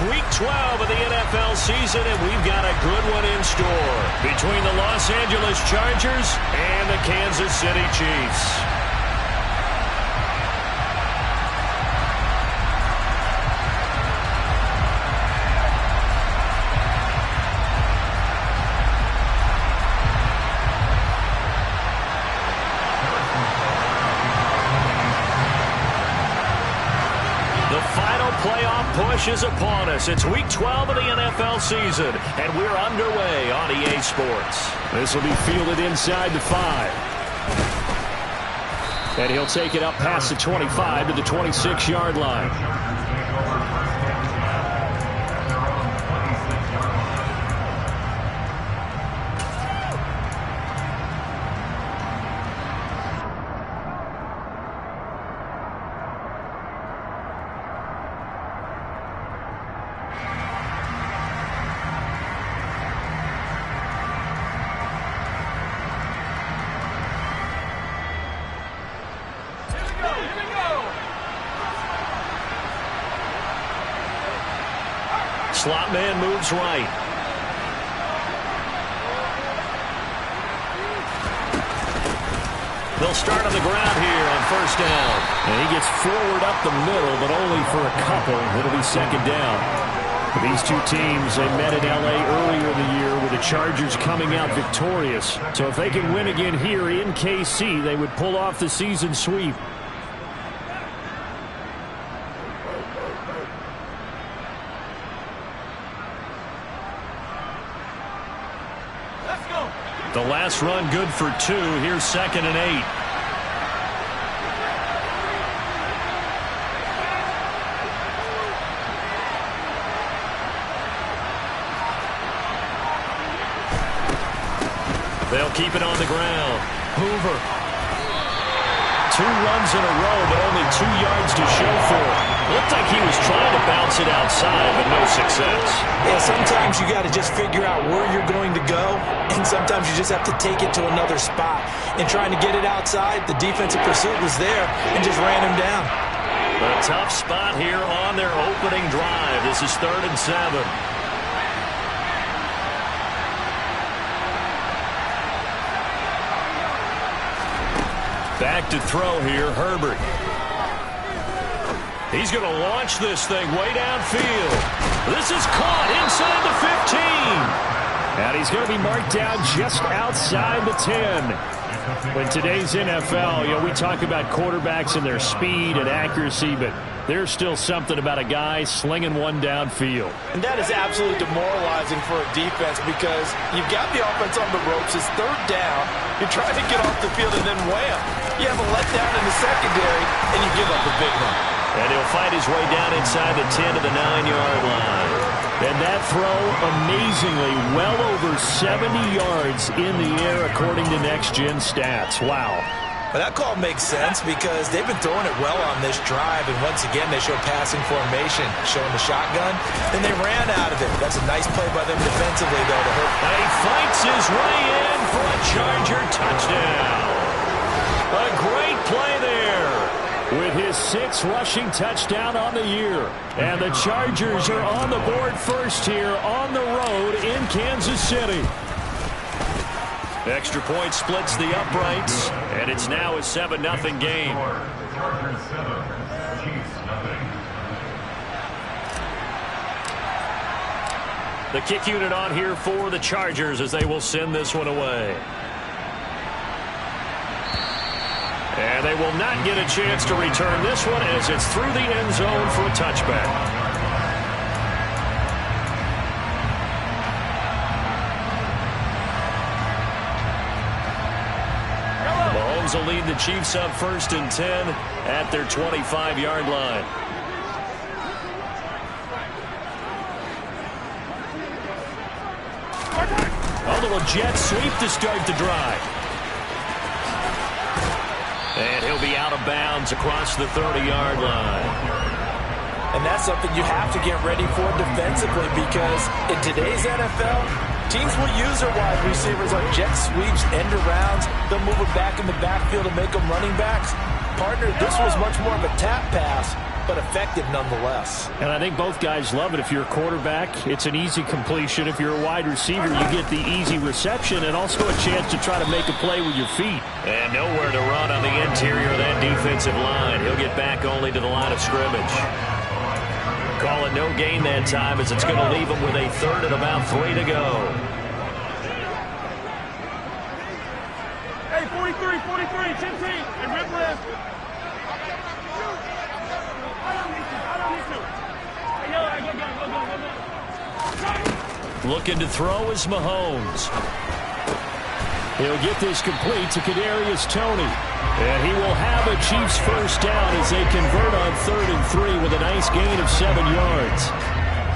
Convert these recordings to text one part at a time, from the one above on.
Week 12 of the NFL season, and we've got a good one in store between the Los Angeles Chargers and the Kansas City Chiefs. Playoff push is upon us. It's Week 12 of the NFL season, and we're underway on EA Sports. This will be fielded inside the 5. And he'll take it up past the 25 to the 26-yard line. Slot man moves right. They'll start on the ground here on first down. And he gets forward up the middle, but only for a couple. It'll be second down. These two teams, they met in L.A. earlier in the year with the Chargers coming out victorious. So if they can win again here in KC, they would pull off the season sweep. The last run good for 2. Here's 2nd and 8. They'll keep it on the ground. Hoover. 2 runs in a row, but only 2 yards to show for it. Looked like he was trying to bounce it outside, but no success. Yeah, sometimes you got to just figure out where you're going to go, and sometimes you just have to take it to another spot. And trying to get it outside, the defensive pursuit was there and just ran him down. A tough spot here on their opening drive. This is 3rd and 7. Back to throw here, Herbert. He's going to launch this thing way downfield. This is caught inside the 15. And he's going to be marked down just outside the 10. In today's NFL, we talk about quarterbacks and their speed and accuracy, but there's still something about a guy slinging one downfield. And that is absolutely demoralizing for a defense because you've got the offense on the ropes. It's 3rd down. You're trying to get off the field, and then wham, you have a letdown in the secondary, and you give up a big one. And he'll fight his way down inside the 10 to the 9-yard line. And that throw, amazingly, well over 70 yards in the air, according to Next Gen Stats. Wow. But that call makes sense because they've been throwing it well on this drive, and once again they show passing formation, showing the shotgun, and they ran out of it. That's a nice play by them defensively, though, to hurt. And he fights his way in for a Charger touchdown. A great play there with his 6th rushing touchdown on the year. And the Chargers are on the board first here on the road in Kansas City. Extra point splits the uprights, and it's now a 7-0 game. The kick unit on here for the Chargers as they will send this one away. And they will not get a chance to return this one as it's through the end zone for a touchback. Mahomes will lead the Chiefs up 1st and 10 at their 25-yard line. A little jet sweep to start the drive. And he'll be out of bounds across the 30-yard line. And that's something you have to get ready for defensively because in today's NFL, teams will use their wide receivers on jet sweeps, end arounds. They'll move it back in the backfield and make them running backs. partner, this was much more of a tap pass, but effective nonetheless. And I think both guys love it. If you're a quarterback, it's an easy completion. If you're a wide receiver, you get the easy reception and also a chance to try to make a play with your feet. And nowhere to run on the interior of that defensive line. He'll get back only to the line of scrimmage. Call it no gain that time, as it's going to leave him with a third and about 3 to go. Hey, 43, Tim T, and rip left. Looking to throw is Mahomes. He'll get this complete to Kadarius Toney. And he will have a Chiefs first down as they convert on 3rd and 3 with a nice gain of 7 yards.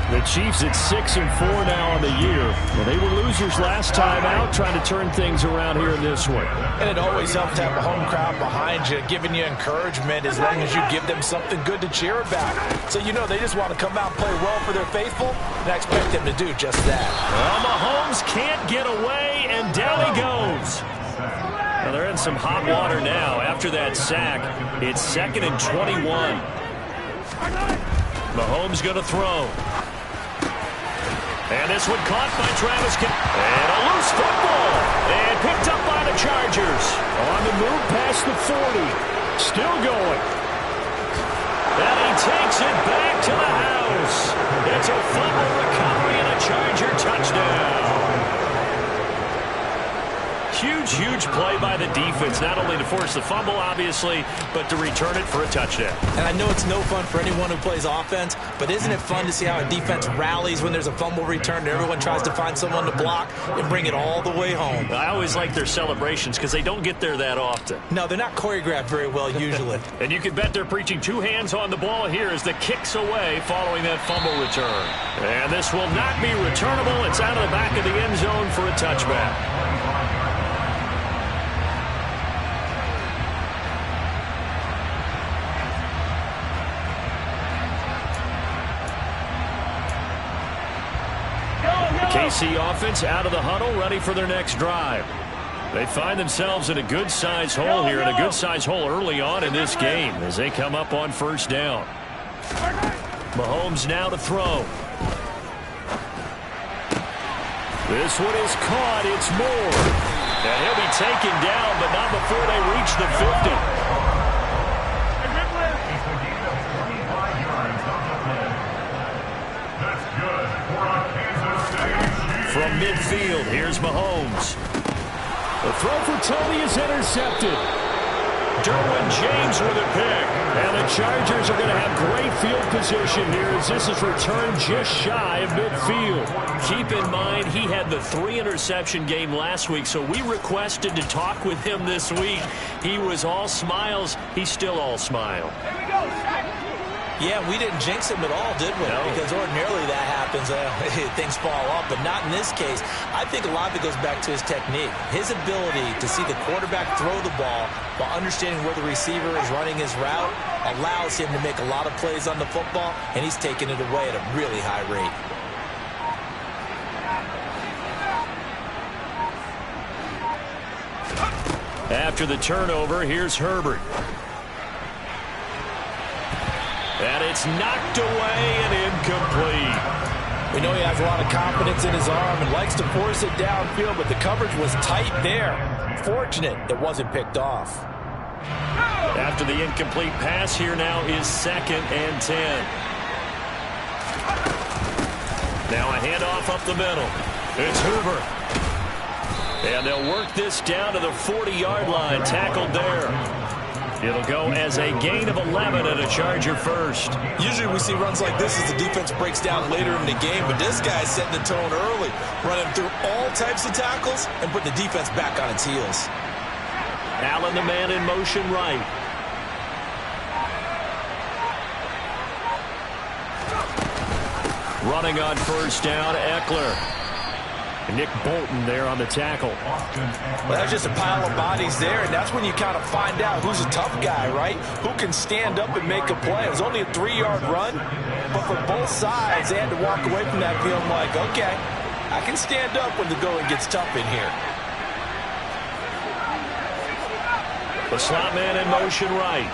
The Chiefs at 6-4 now on the year. Well, they were losers last time out, trying to turn things around here in this one. And it always helps to have a home crowd behind you, giving you encouragement as long as you give them something good to cheer about. So you know they just want to come out and play well for their faithful, and I expect them to do just that. Well, Mahomes can't get away, and down he goes. Well, they're in some hot water now. After that sack, it's 2nd and 21. Mahomes going to throw. And this one caught by Travis. And a loose football. And picked up by the Chargers. On the move past the 40. Still going. And he takes it back to the house. It's a fumble recovery and a Charger touchdown. Huge play by the defense, not only to force the fumble, obviously, but to return it for a touchdown. And I know it's no fun for anyone who plays offense, but isn't it fun to see how a defense rallies when there's a fumble return and everyone tries to find someone to block and bring it all the way home? I always like their celebrations because they don't get there that often. No, they're not choreographed very well usually. And you can bet they're preaching 2 hands on the ball here as the kick's away following that fumble return. And this will not be returnable. It's out of the back of the end zone for a touchback. KC offense out of the huddle, ready for their next drive. They find themselves in a good-sized hole here, and a good-sized hole early on in this game as they come up on first down. Mahomes now to throw. This one is caught. It's Moore. And he'll be taken down, but not before they reach the 50. From midfield, here's Mahomes. The throw for Toney is intercepted. Derwin James with a pick. And the Chargers are going to have great field position here as this is returned just shy of midfield. Keep in mind, he had the 3-interception game last week, so we requested to talk with him this week. He was all smiles. He's still all smile. Here we go, Yeah, we didn't jinx him at all, did we? No. Because ordinarily that happens. Things fall off, but not in this case. I think a lot of it goes back to his technique. His ability to see the quarterback throw the ball while understanding where the receiver is running his route allows him to make a lot of plays on the football, and he's taking it away at a really high rate. After the turnover, here's Herbert. And it's knocked away and incomplete. We know he has a lot of confidence in his arm and likes to force it downfield, but the coverage was tight there. Fortunate it wasn't picked off. After the incomplete pass, here now is 2nd and 10. Now a handoff up the middle. It's Hoover. And they'll work this down to the 40-yard line. Tackled there. It'll go as a gain of 11 and a Charger first. Usually we see runs like this as the defense breaks down later in the game, but this guy's setting the tone early, running through all types of tackles and putting the defense back on its heels. Allen, the man in motion right. Running on first down, Eckler. Nick Bolton there on the tackle. Well, that's just a pile of bodies there, and that's when you kind of find out who's a tough guy, right? Who can stand up and make a play. It was only a 3-yard run, but for both sides, they had to walk away from that feeling like, okay, I can stand up when the going gets tough in here. The slot man in motion right.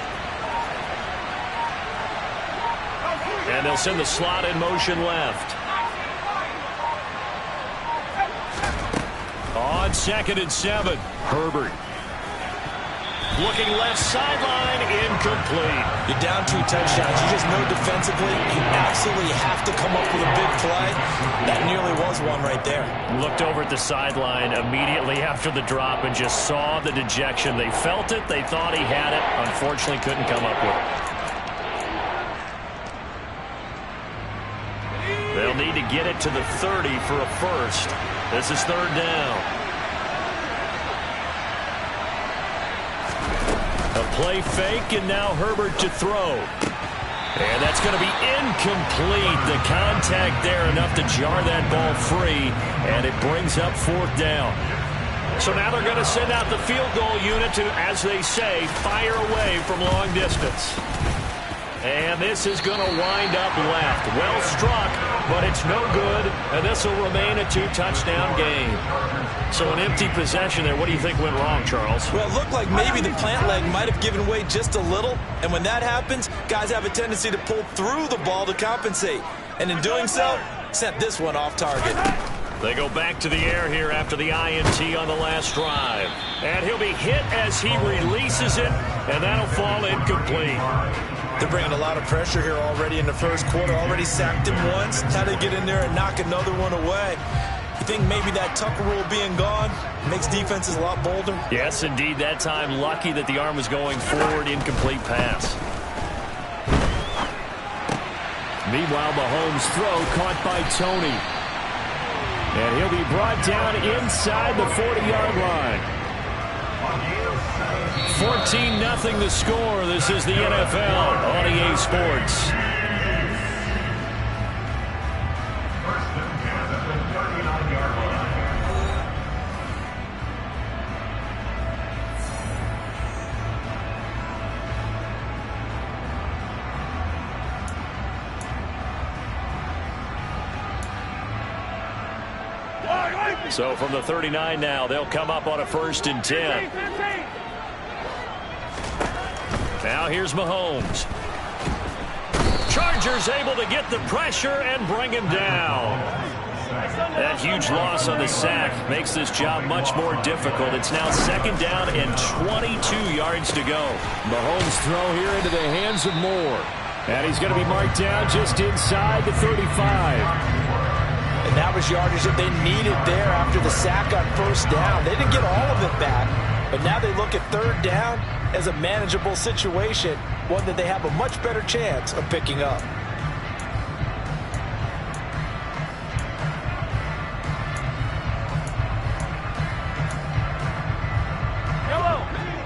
And they'll send the slot in motion left. On 2nd and 7, Herbert. Looking left sideline, incomplete. You're down 2 touchdowns. You just know defensively you absolutely have to come up with a big play. That nearly was one right there. Looked over at the sideline immediately after the drop and just saw the dejection. They felt it. They thought he had it. Unfortunately, couldn't come up with it. They'll need to get it to the 30 for a first. This is 3rd down. A play fake, and now Herbert to throw. And that's going to be incomplete. The contact there enough to jar that ball free, and it brings up 4th down. So now they're going to send out the field goal unit to, as they say, fire away from long distance. And this is going to wind up left. Well struck, but it's no good, and this will remain a 2-touchdown game. So an empty possession there. What do you think went wrong, Charles? Well, it looked like maybe the plant leg might have given way just a little, and when that happens, guys have a tendency to pull through the ball to compensate. And in doing so, sent this one off target. They go back to the air here after the INT on the last drive. And he'll be hit as he releases it, and that'll fall incomplete. They're bringing a lot of pressure here already in the first quarter. Already sacked him once. How to get in there and knock another one away. You think maybe that Tucker rule being gone makes defenses a lot bolder? Yes, indeed. That time, lucky that the arm was going forward. Incomplete pass. Meanwhile, Mahomes' throw caught by Tony. And he'll be brought down inside the 40-yard line. 14-0 the score. This is the NFL on EA Sports. So from the 39 now, they'll come up on a 1st and 10. Now here's Mahomes. Chargers able to get the pressure and bring him down. That huge loss on the sack makes this job much more difficult. It's now 2nd down and 22 yards to go. Mahomes' throw here into the hands of Moore. And he's going to be marked down just inside the 35. And that was yardage that they needed there after the sack on 1st down. They didn't get all of it back, but now they look at 3rd down as a manageable situation, one that they have a much better chance of picking up.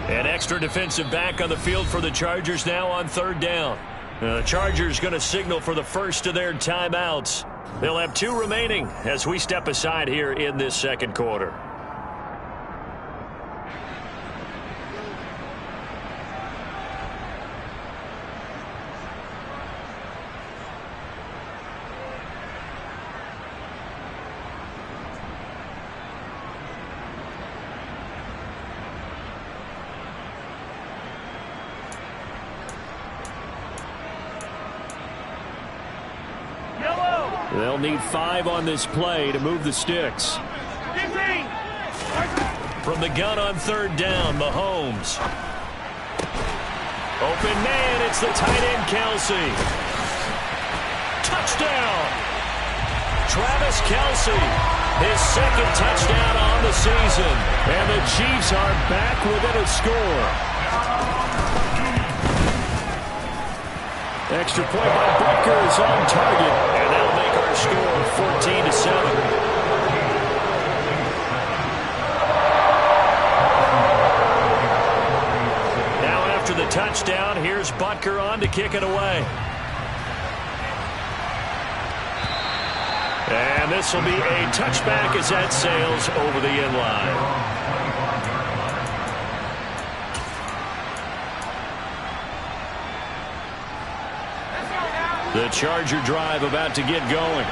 An extra defensive back on the field for the Chargers now on 3rd down. The Chargers going to signal for the first of their timeouts. They'll have 2 remaining as we step aside here in this 2nd quarter. They'll need 5 on this play to move the sticks. 15. From the gun on 3rd down, Mahomes. Open man, it's the tight end, Kelce. Touchdown! Travis Kelce, his 2nd touchdown on the season. And the Chiefs are back within a score. Extra point by Butker is on target. And that'll make our score 14-7. The touchdown. Here's Butker on to kick it away. And this will be a touchback as that sails over the end line. The Charger drive about to get going.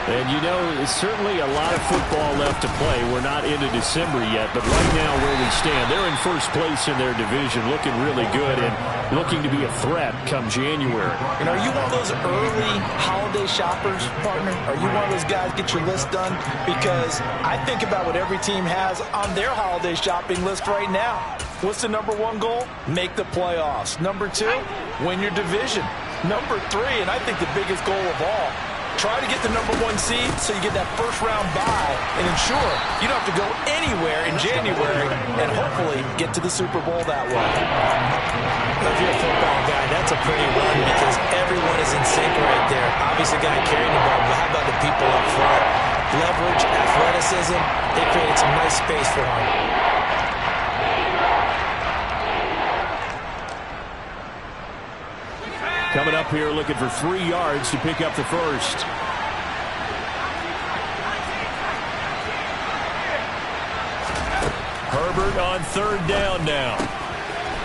And, you know, it's certainly a lot of football left to play. We're not into December yet, but right now where we stand, they're in first place in their division, looking really good and looking to be a threat come January. And are you one of those early holiday shoppers, partner? Are you one of those guys get your list done? Because I think about what every team has on their holiday shopping list right now. What's the number one goal? Make the playoffs. Number two, win your division. Number three, and I think the biggest goal of all, try to get the number one seed so you get that first round bye and ensure you don't have to go anywhere in January and hopefully get to the Super Bowl that way. If you're a football guy, that's a pretty run because everyone is in sync right there. Obviously, guy carrying the ball, but how about the people up front? Leverage, athleticism, they created some nice space for him. Coming up here looking for 3 yards to pick up the first. Herbert on third down now.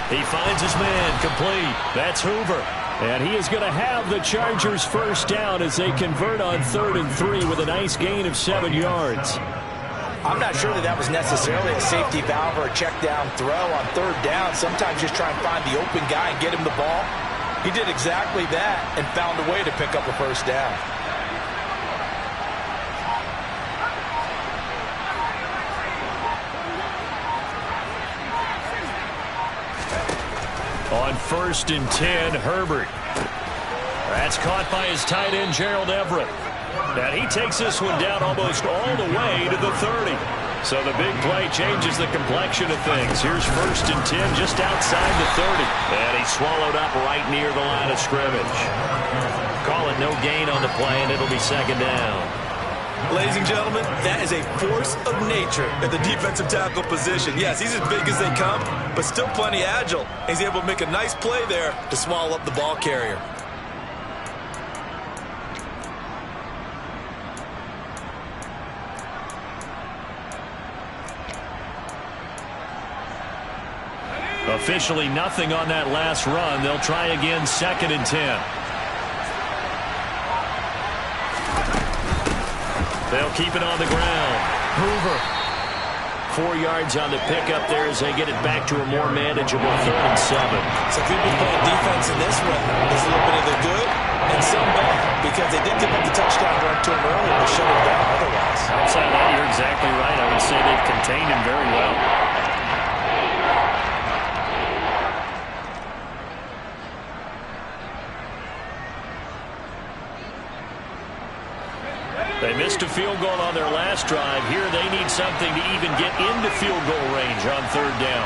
He finds his man complete. That's Hoover. And he is going to have the Chargers first down as they convert on 3rd and 3 with a nice gain of 7 yards. I'm not sure that was necessarily a safety valve or a check down throw on 3rd down. Sometimes just try and find the open guy and get him the ball. He did exactly that and found a way to pick up a first down. On 1st and 10, Herbert. That's caught by his tight end, Gerald Everett. And he takes this one down almost all the way to the 30. So the big play changes the complexion of things. Here's 1st and 10 just outside the 30. And he's swallowed up right near the line of scrimmage. Call it no gain on the play, and it'll be 2nd down. Ladies and gentlemen, that is a force of nature at the defensive tackle position. Yes, he's as big as they come, but still plenty agile. He's able to make a nice play there to swallow up the ball carrier. Officially nothing on that last run. They'll try again 2nd and 10. They'll keep it on the ground. Hoover. 4 yards on the pickup there as they get it back to a more manageable 3rd and 7. So people playing defense in this one is a little bit of the good and some bad because they did give up the touchdown run to him earlier but shut him down otherwise. Outside of that, you're exactly right. I would say they've contained him very well. They missed a field goal on their last drive. Here they need something to even get into field goal range on 3rd down.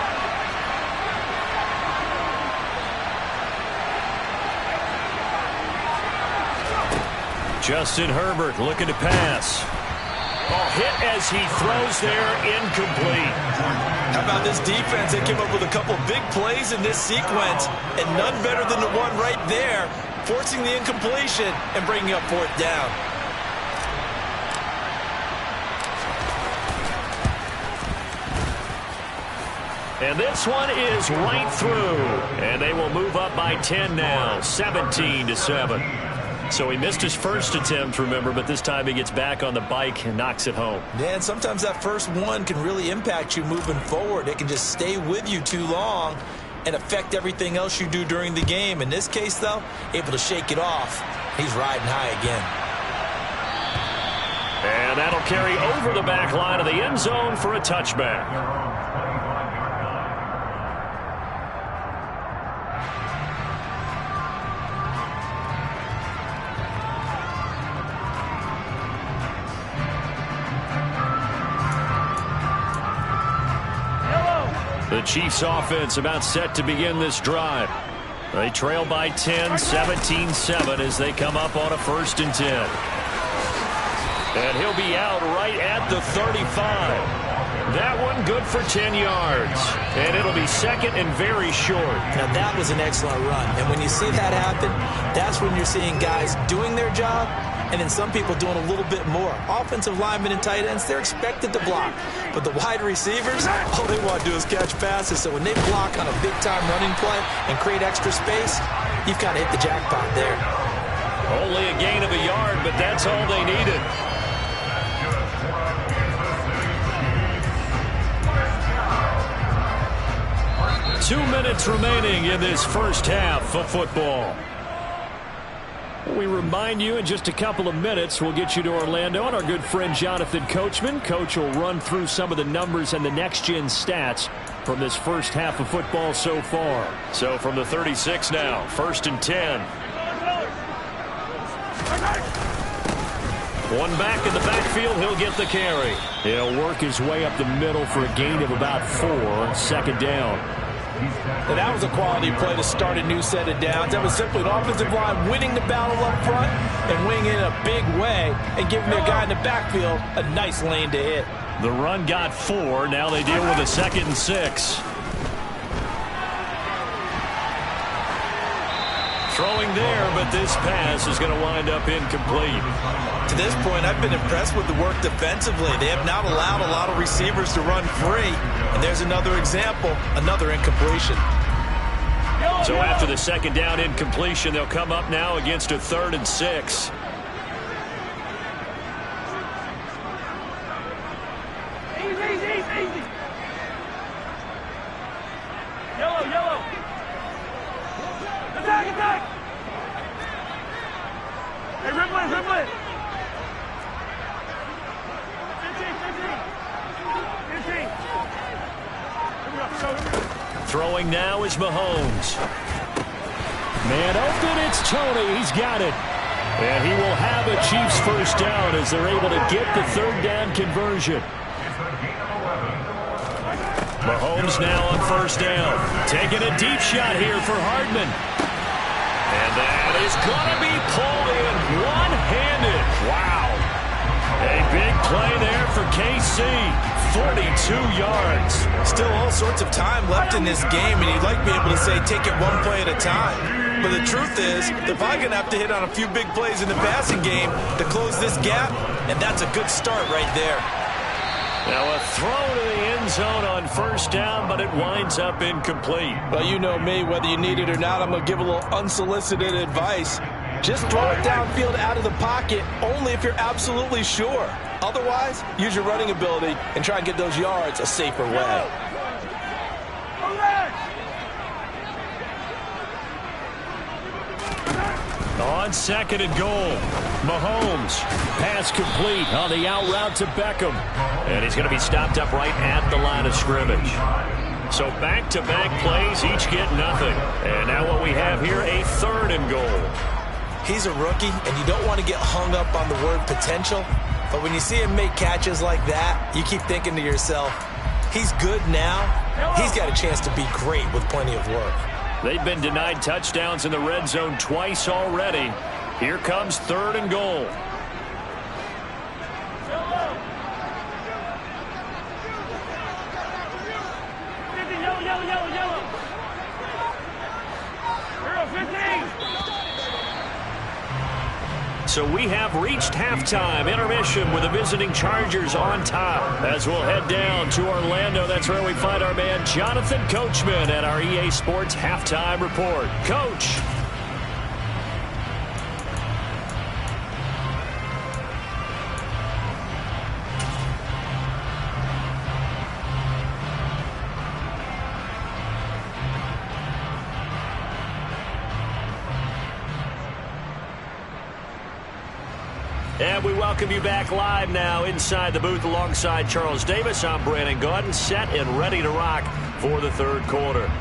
Justin Herbert looking to pass. Oh, hit as he throws there, incomplete. How about this defense? They came up with a couple big plays in this sequence, and none better than the one right there, forcing the incompletion and bringing up 4th down. And this one is right through. And they will move up by 10 now, 17-7. So he missed his first attempt, remember, but this time he gets back on the bike and knocks it home. Yeah, and sometimes that first one can really impact you moving forward. It can just stay with you too long and affect everything else you do during the game. In this case, though, able to shake it off. He's riding high again. And that'll carry over the back line of the end zone for a touchback. The Chiefs offense about set to begin this drive. They trail by 10, 17-7 as they come up on a 1st and 10. And he'll be out right at the 35. That one good for 10 yards. And it'll be 2nd and very short. Now that was an excellent run. And when you see that happen, that's when you're seeing guys doing their job and then some people doing a little bit more. Offensive linemen and tight ends, they're expected to block. But the wide receivers, all they want to do is catch passes. So when they block on a big-time running play and create extra space, you've kind of hit the jackpot there. Only a gain of a yard, but that's all they needed. 2 minutes remaining in this first half of football. We remind you in just a couple of minutes we'll get you to Orlando and our good friend Jonathan Coachman. Coach will run through some of the numbers and the next-gen stats from this first half of football so far. So from the 36 now, 1st and 10. One back in the backfield, he'll get the carry. He'll work his way up the middle for a gain of about 4, 2nd down. And that was a quality play to start a new set of downs. That was simply an offensive line winning the battle up front and winning in a big way and giving their guy in the backfield a nice lane to hit. The run got 4. Now they deal with a 2nd and 6. Throwing there, but this pass is going to wind up incomplete. To this point, I've been impressed with the work defensively. They have not allowed a lot of receivers to run free. And there's another example, another incompletion. So after the 2nd down incompletion, they'll come up now against a 3rd and 6. Easy. Yellow. Attack. Hey, rip it. 15. Throwing now is Mahomes. Man open, it's Tony. He's got it. And he will have a Chiefs first down as they're able to get the 3rd down conversion. Mahomes now on 1st down. Taking a deep shot here for Hardman. And that is going to be pulled in one-handed. Wow. A big play there for KC. 42 yards. Still all sorts of time left in this game, and you'd like to be able to say take it one play at a time. But the truth is, they're probably going to have to hit on a few big plays in the passing game to close this gap, and that's a good start right there. Now a throw to the end zone on 1st down, but it winds up incomplete. Well, you know me, whether you need it or not, I'm going to give a little unsolicited advice. Just throw it downfield out of the pocket, only if you're absolutely sure. Otherwise, use your running ability and try and get those yards a safer way. On 2nd and goal, Mahomes, pass complete on the out route to Beckham. And he's going to be stopped up right at the line of scrimmage. So back-to-back plays, each get nothing. And now what we have here, a 3rd and goal. He's a rookie, and you don't want to get hung up on the word potential. But when you see him make catches like that, you keep thinking to yourself, he's good now. He's got a chance to be great with plenty of work. They've been denied touchdowns in the red zone twice already. Here comes 3rd and goal. Yellow. 15. So we have reached halftime. Intermission with the visiting Chargers on top. As we'll head down to Orlando, that's where we find our man Jonathan Coachman at our EA Sports Halftime Report. Coach. And we welcome you back live now inside the booth alongside Charles Davis. I'm Brandon Gaudin, set and ready to rock for the 3rd quarter.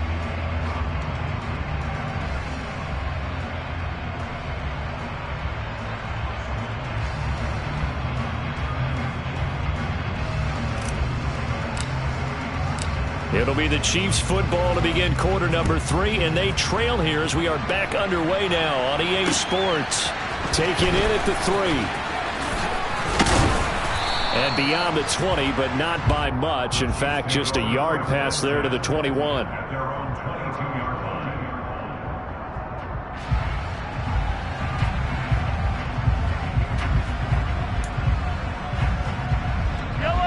It'll be the Chiefs football to begin quarter number 3, and they trail here as we are back underway now on EA Sports. Taken in at the 3. And beyond the 20, but not by much. In fact, just a yard pass there to the 21.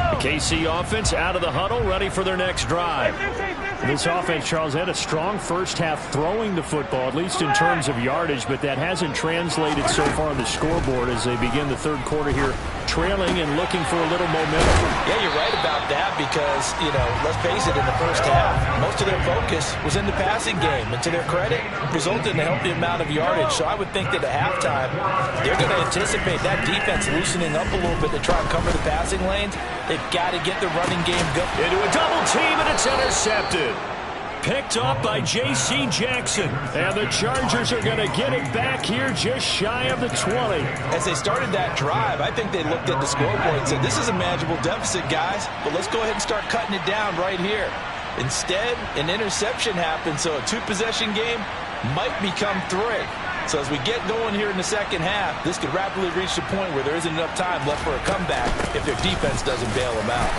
The KC offense out of the huddle, ready for their next drive. This offense, Charles, had a strong first half throwing the football, at least in terms of yardage, but that hasn't translated so far on the scoreboard as they begin the third quarter here, trailing and looking for a little momentum. Yeah, you're right about that because, let's face it, in the first half, most of their focus was in the passing game. And to their credit, resulted in a healthy amount of yardage. So I would think that at halftime, they're going to anticipate that defense loosening up a little bit to try and cover the passing lanes. They've got to get the running game going. Into a double team, and it's intercepted. Picked up by J.C. Jackson. And the Chargers are going to get it back here just shy of the 20. As they started that drive, I think they looked at the scoreboard and said, this is a manageable deficit, guys, but let's go ahead and start cutting it down right here. Instead, an interception happened, so a two-possession game might become three. So as we get going here in the second half, this could rapidly reach the point where there isn't enough time left for a comeback if their defense doesn't bail them out.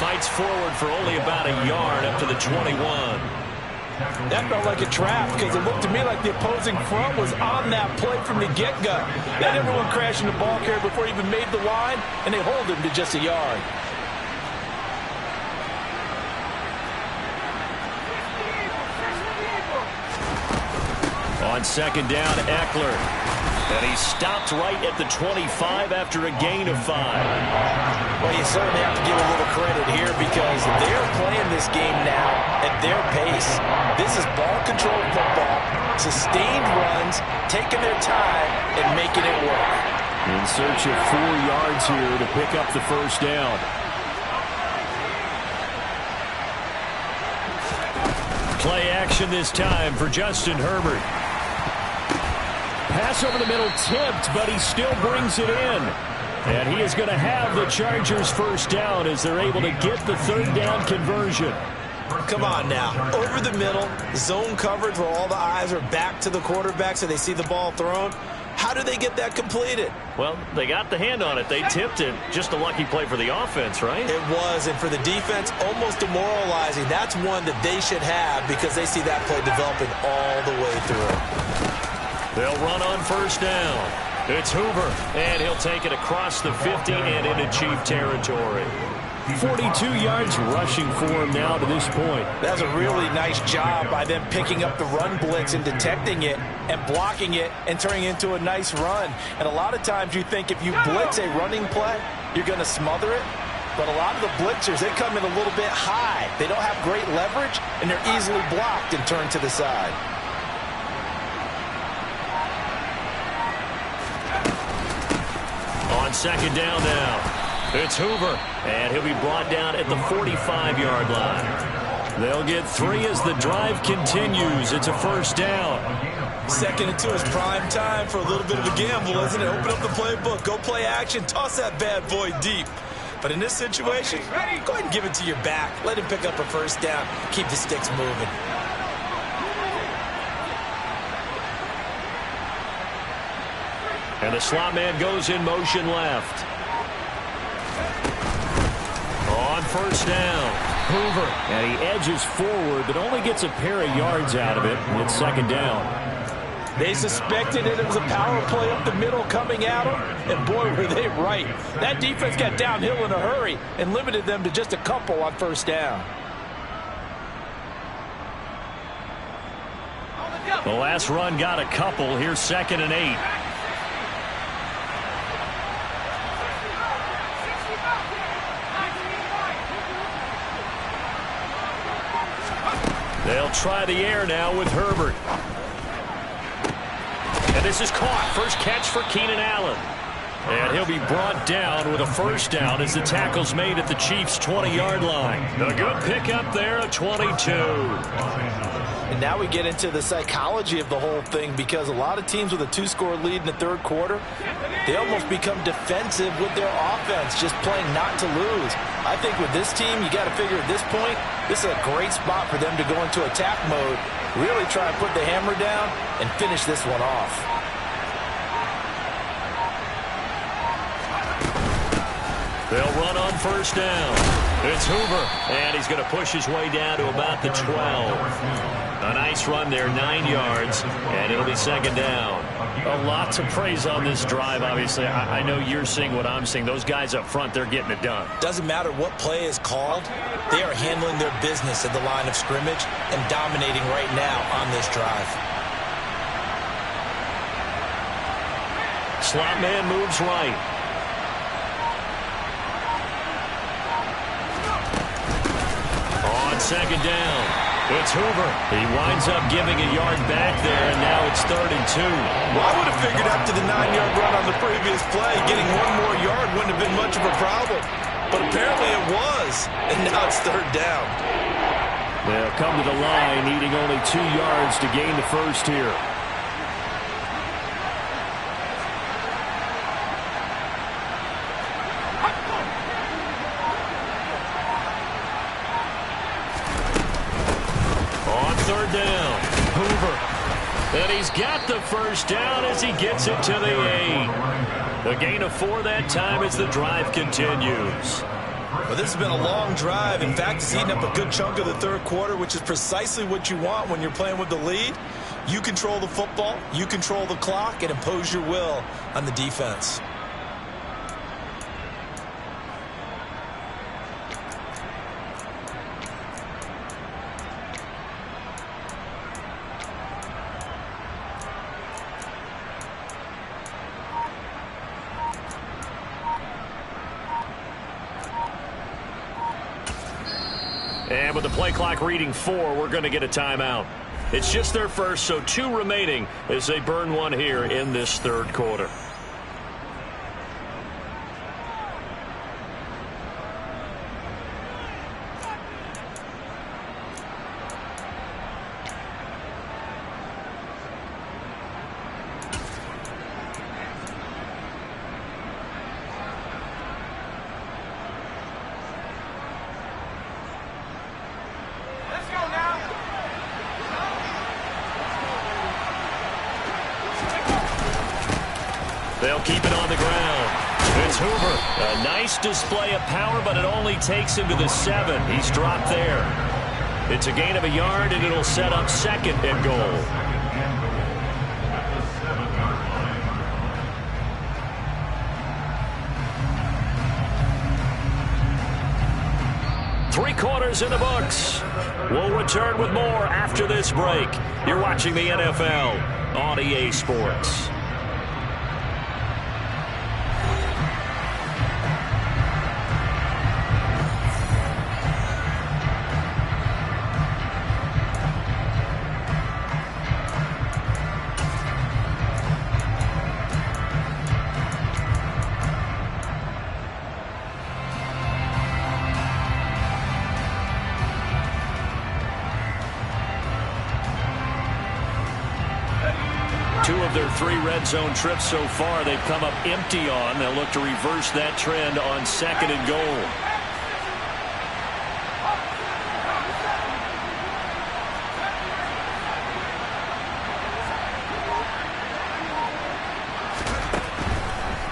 Fights forward for only about a yard up to the 21. That felt like a trap because it looked to me like the opposing front was on that play from the get-go. They never went crashing the ball carrier before he even made the line, and they hold him to just a yard. On second down, Eckler. And he stopped right at the 25 after a gain of 5. Well, you certainly have to give a little credit here because they're playing this game now at their pace. This is ball-controlled football, sustained runs, taking their time, and making it work. In search of 4 yards here to pick up the first down. Play action this time for Justin Herbert. Pass over the middle tipped, but he still brings it in. And he is going to have the Chargers first down as they're able to get the third down conversion. Come on now. Over the middle, zone coverage where all the eyes are back to the quarterback so they see the ball thrown. How do they get that completed? Well, they got the hand on it. They tipped it. Just a lucky play for the offense, right? It was, and for the defense, almost demoralizing. That's one that they should have because they see that play developing all the way through. They'll run on first down. It's Hoover, and he'll take it across the 50 and into Chief territory. 42 yards rushing for him now to this point. That's a really nice job by them picking up the run blitz and detecting it and blocking it and turning it into a nice run. And a lot of times you think if you blitz a running play, you're going to smother it. But a lot of the blitzers, they come in a little bit high. They don't have great leverage, and they're easily blocked and turned to the side. On second down now. It's Hoover, and he'll be brought down at the 45-yard line. They'll get 3 as the drive continues. It's a first down. 2nd and 2 is prime time for a little bit of a gamble, isn't it? Open up the playbook, go play action, toss that bad boy deep. But in this situation, go ahead and give it to your back. Let him pick up a first down. Keep the sticks moving. And the slot man goes in motion left. On first down, Hoover. And he edges forward, but only gets a pair of yards out of it. And it's second down. They suspected it was a power play up the middle coming at them, and boy, were they right. That defense got downhill in a hurry and limited them to just a couple on first down. The last run got a couple. Here's 2nd and 8. They'll try the air now with Herbert. And this is caught. First catch for Keenan Allen. And he'll be brought down with a first down as the tackle's made at the Chiefs' 20-yard line. A good pickup there at 22. And now we get into the psychology of the whole thing because a lot of teams with a 2-score lead in the third quarter, they almost become defensive with their offense, just playing not to lose. I think with this team, you got to figure at this point, this is a great spot for them to go into attack mode, really try and put the hammer down and finish this one off. They'll run on first down. It's Hoover, and he's going to push his way down to about the 12. A nice run there, 9 yards, and it'll be second down. A lot to praise on this drive, obviously. I know you're seeing what I'm seeing. Those guys up front, they're getting it done. Doesn't matter what play is called. They are handling their business at the line of scrimmage and dominating right now on this drive. Slot man moves right. On second down, it's Hoover. He winds up giving a yard back there, and now it's 3rd and 2. Well, I would have figured after the 9-yard run on the previous play, getting one more yard wouldn't have been much of a problem. But apparently it was, and now it's 3rd down. They'll come to the line, needing only 2 yards to gain the first here. Down, Hoover, and he's got the first down as he gets it to the 8. The gain of 4 that time as the drive continues. Well, this has been a long drive. In fact, it's eaten up a good chunk of the 3rd quarter, which is precisely what you want when you're playing with the lead. You control the football, you control the clock, and impose your will on the defense. And with the play clock reading 4, we're going to get a timeout. It's just their first, so 2 remaining as they burn one here in this 3rd quarter. They'll keep it on the ground. It's Hoover. A nice display of power, but it only takes him to the 7. He's dropped there. It's a gain of a yard, and it'll set up 2nd and goal. Three quarters in the books. We'll return with more after this break. You're watching the NFL on EA Sports. Their 3 red zone trips so far, they've come up empty on. They'll look to reverse that trend on 2nd and goal.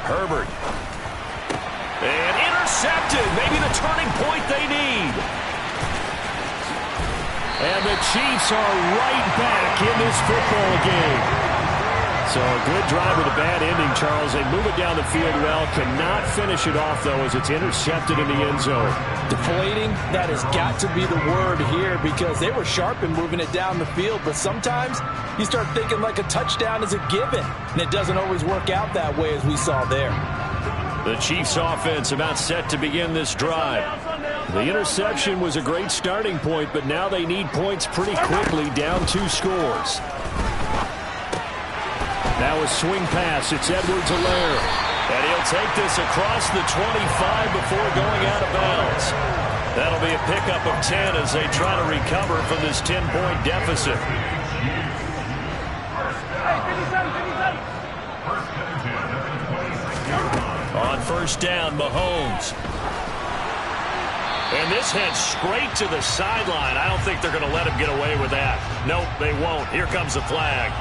Herbert. And intercepted. Maybe the turning point they need. And the Chiefs are right back in this football game. So a good drive with a bad ending, Charles. They move it down the field well. Cannot finish it off, though, as it's intercepted in the end zone. Deflating, that has got to be the word here because they were sharp in moving it down the field. But sometimes you start thinking like a touchdown is a given, and it doesn't always work out that way as we saw there. The Chiefs offense about set to begin this drive. The interception was a great starting point, but now they need points pretty quickly, down 2 scores. Now a swing pass. It's Edwards-Helaire. And he'll take this across the 25 before going out of bounds. That'll be a pickup of 10 as they try to recover from this 10-point deficit. On first down, Mahomes. And this heads straight to the sideline. I don't think they're going to let him get away with that. Nope, they won't. Here comes the flag.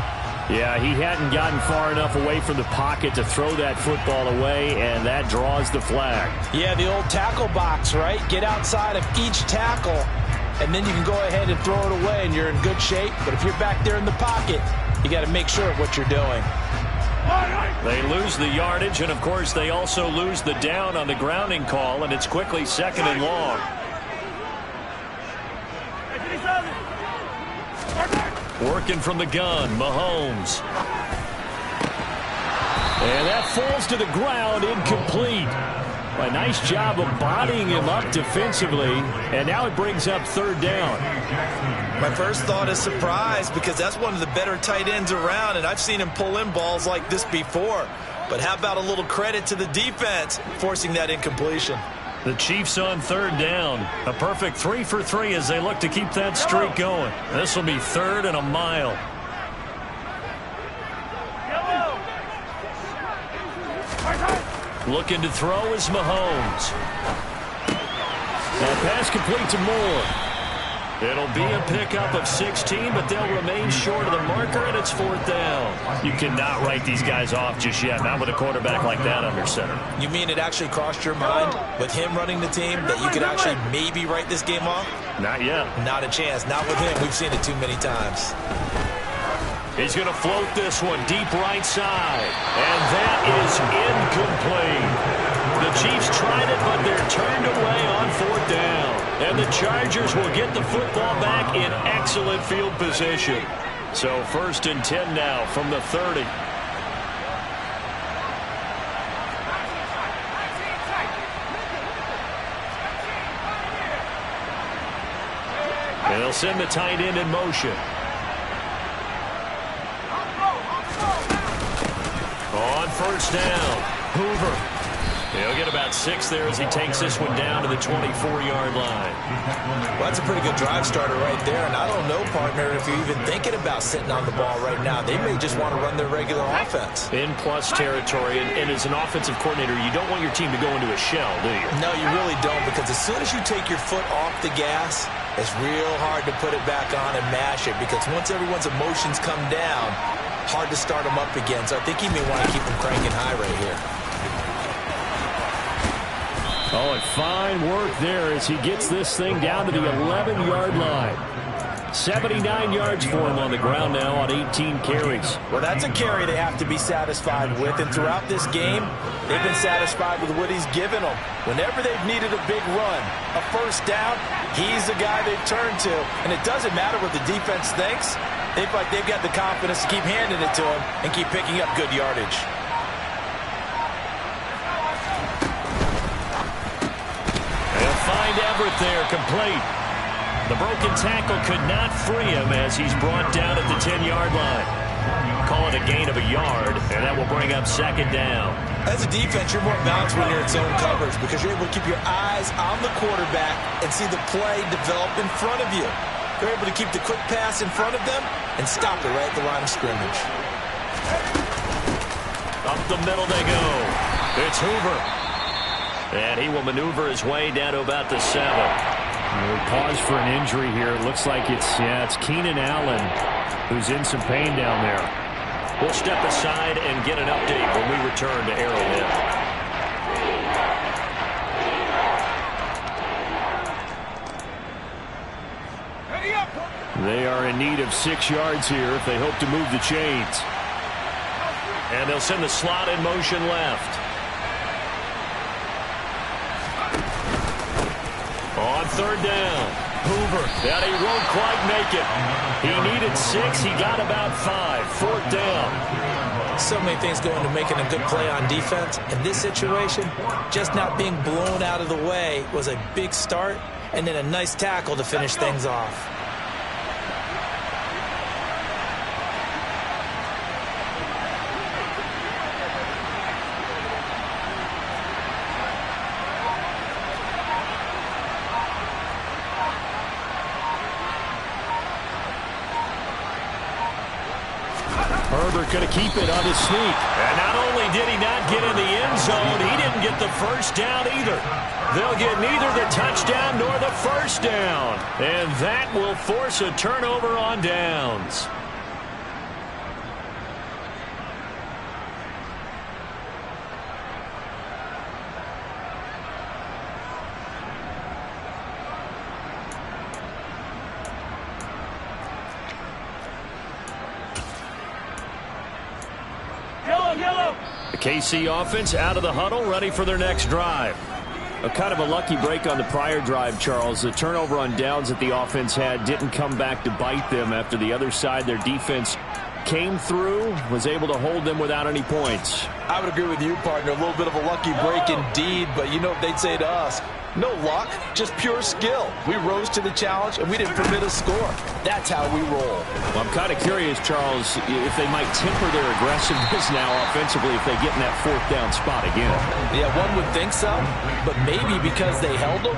Yeah, he hadn't gotten far enough away from the pocket to throw that football away, and that draws the flag. Yeah, the old tackle box, right? Get outside of each tackle, and then you can go ahead and throw it away, and you're in good shape. But if you're back there in the pocket, you got to make sure of what you're doing. They lose the yardage, and, of course, they also lose the down on the grounding call, and it's quickly 2nd and long. Working from the gun, Mahomes. And that falls to the ground, incomplete. A nice job of bodying him up defensively, and now it brings up 3rd down. My first thought is surprise, because that's one of the better tight ends around, and I've seen him pull in balls like this before. But how about a little credit to the defense forcing that incompletion? The Chiefs on 3rd down. A perfect 3 for 3 as they look to keep that streak going. This will be 3rd and a mile. Looking to throw is Mahomes. That pass complete to Moore. It'll be a pickup of 16, but they'll remain short of the marker, and it's 4th down. You cannot write these guys off just yet, not with a quarterback like that under center. You mean it actually crossed your mind with him running the team that you could actually maybe write this game off? Not yet. Not a chance. Not with him. We've seen it too many times. He's going to float this one deep right side, and that is incomplete. The Chiefs tried it, but they're turned away on 4th down. And the Chargers will get the football back in excellent field position. So 1st and 10 now from the 30. And they'll send the tight end in motion. On 1st down, Hoover. He'll get about 6 there as he takes this one down to the 24-yard line. Well, that's a pretty good drive starter right there. And I don't know, partner, if you're even thinking about sitting on the ball right now. They may just want to run their regular offense. In plus territory. And as an offensive coordinator, you don't want your team to go into a shell, do you? No, you really don't, because as soon as you take your foot off the gas, it's real hard to put it back on and mash it, because once everyone's emotions come down, hard to start them up again. So I think he may want to keep them cranking high right here. Oh, and fine work there as he gets this thing down to the 11-yard line. 79 yards for him on the ground now on 18 carries. Well, that's a carry they have to be satisfied with. And throughout this game, they've been satisfied with what he's given them. Whenever they've needed a big run, a 1st down, he's the guy they've turned to. And it doesn't matter what the defense thinks. They feel like they've got the confidence to keep handing it to him and keep picking up good yardage. They'll find Everett there, complete. The broken tackle could not free him as he's brought down at the 10-yard line. Call it a gain of a yard, and that will bring up 2nd down. As a defense, you're more balanced when you're in zone coverage because you're able to keep your eyes on the quarterback and see the play develop in front of you. They're able to keep the quick pass in front of them and stop it right at the line of scrimmage. Up the middle they go. It's Hoover. And he will maneuver his way down to about the 7. We pause for an injury here. It looks like it's Keenan Allen who's in some pain down there. We'll step aside and get an update when we return to Arrowhead. They are in need of 6 yards here if they hope to move the chains. And they'll send the slot in motion left. On 3rd down, Hoover, and he won't quite make it. He needed 6, he got about 5, 4th down. So many things go into making a good play on defense. In this situation, just not being blown out of the way was a big start, and then a nice tackle to finish things off. Herbert going to keep it on his sneak. And not only did he not get in the end zone, he didn't get the 1st down either. They'll get neither the touchdown nor the 1st down. And that will force a turnover on downs. KC offense out of the huddle, ready for their next drive. A kind of a lucky break on the prior drive, Charles. The turnover on downs that the offense had didn't come back to bite them after the other side. Their defense came through, was able to hold them without any points. I would agree with you, partner. A little bit of a lucky break indeed, but you know what they'd say to us? No luck, just pure skill. We rose to the challenge, and we didn't permit a score. That's how we roll. Well, I'm kind of curious, Charles, if they might temper their aggressiveness now offensively if they get in that fourth down spot again. Yeah, one would think so, but maybe because they held them,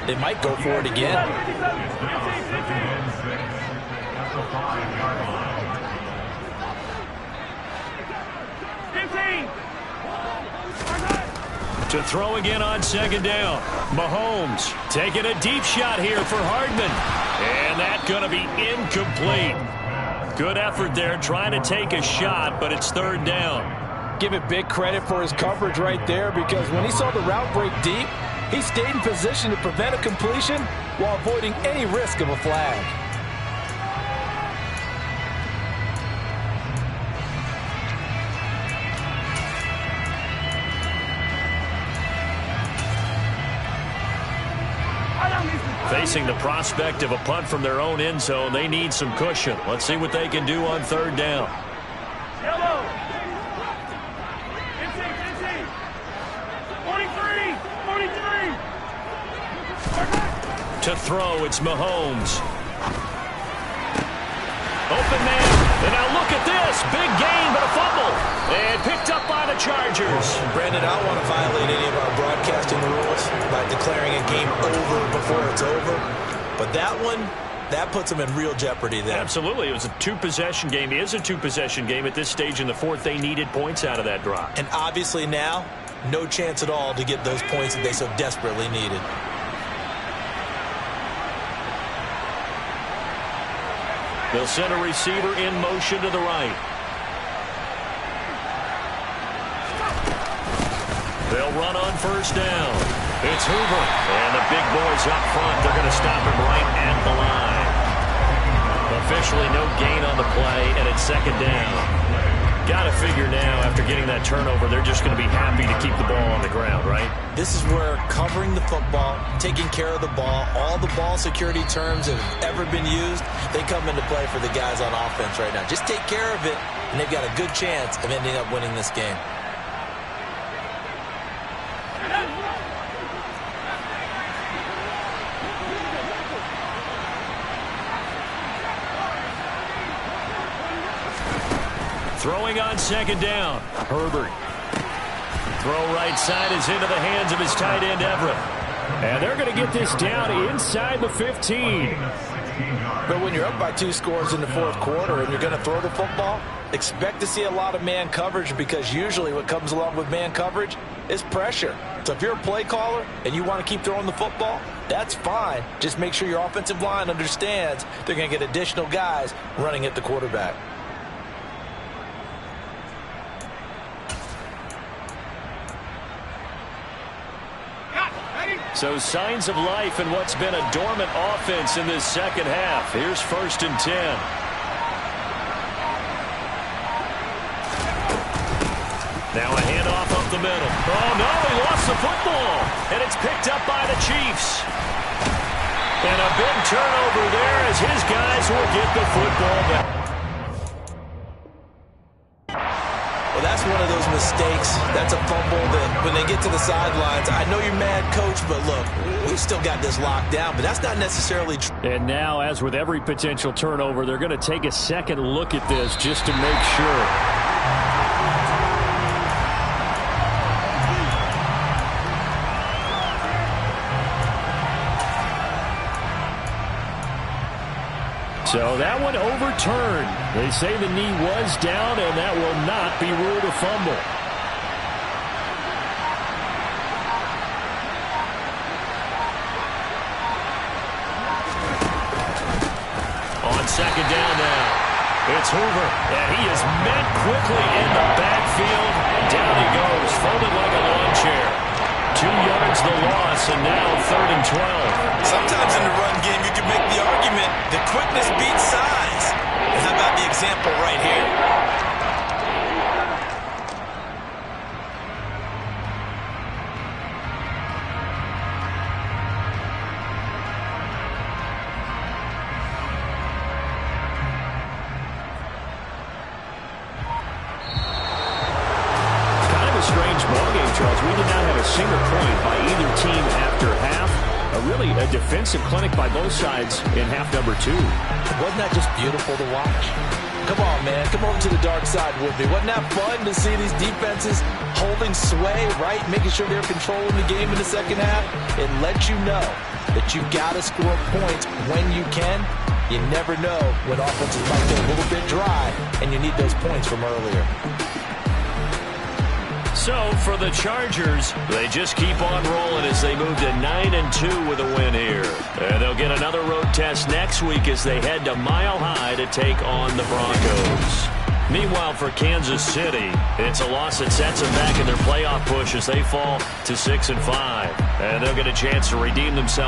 they might go for it again. To throw again on second down. Mahomes taking a deep shot here for Hardman. And that's going to be incomplete. Good effort there trying to take a shot, but it's third down. Give it big credit for his coverage right there, because when he saw the route break deep, he stayed in position to prevent a completion while avoiding any risk of a flag. Facing the prospect of a punt from their own end zone, they need some cushion. Let's see what they can do on third down. Yellow. 43. To throw, it's Mahomes. Open man. And now look at this. Big gain, but a fumble. And picked up by the Chargers. Brandon, I don't want to violate any of our broadcasting rules by declaring a game over before it's over. But that one, that puts them in real jeopardy there. Absolutely. It was a two-possession game. It is a two-possession game at this stage in the fourth. They needed points out of that drive. And obviously now, no chance at all to get those points that they so desperately needed. They'll send a receiver in motion to the right. They'll run on first down. It's Hoover. And the big boys up front. They're going to stop him right at the line. Officially no gain on the play, and it's second down. Got to figure now, after getting that turnover, they're just going to be happy to keep the ball on the ground, right? This is where covering the football, taking care of the ball, all the ball security terms that have ever been used, they come into play for the guys on offense right now. Just take care of it, and they've got a good chance of ending up winning this game. Throwing on second down. Herbert. Throw right side is into the hands of his tight end, Everett. And they're going to get this down inside the 15. But when you're up by 2 scores in the fourth quarter and you're going to throw the football, expect to see a lot of man coverage, because usually what comes along with man coverage is pressure. So if you're a play caller and you want to keep throwing the football, that's fine. Just make sure your offensive line understands they're going to get additional guys running at the quarterback. So signs of life in what's been a dormant offense in this second half. Here's 1st and 10. Now a handoff up the middle. Oh, no, he lost the football. And it's picked up by the Chiefs. And a big turnover there as his guys will get the football back. Well, that's one of those mistakes. That's a fumble that when they get to the sidelines, I know you're mad, coach, but look, we've still got this locked down, but that's not necessarily true. And now, as with every potential turnover, they're going to take a second look at this just to make sure. So that one overturned. They say the knee was down, and that will not be ruled a fumble. On second down now, it's Hoover, and he is met quickly in the backfield. Down he goes, folded like a lawn chair. 2 yards the loss, and now 3rd and 12. Sometimes in the run game, you can make the argument that quickness beats size. And how about the example right here? really a defensive clinic by both sides in half number 2. Wasn't that just beautiful to watch? Come on, man. Come over to the dark side with me. Wasn't that fun to see these defenses holding sway, right? Making sure they're controlling the game in the second half. It lets you know that you've got to score points when you can. You never know when offenses might get a little bit dry, and you need those points from earlier. So for the Chargers, they just keep on rolling as they move to 9-2 with a win here. And they'll get another road test next week as they head to Mile High to take on the Broncos. Meanwhile, for Kansas City, it's a loss that sets them back in their playoff push as they fall to 6-5. And they'll get a chance to redeem themselves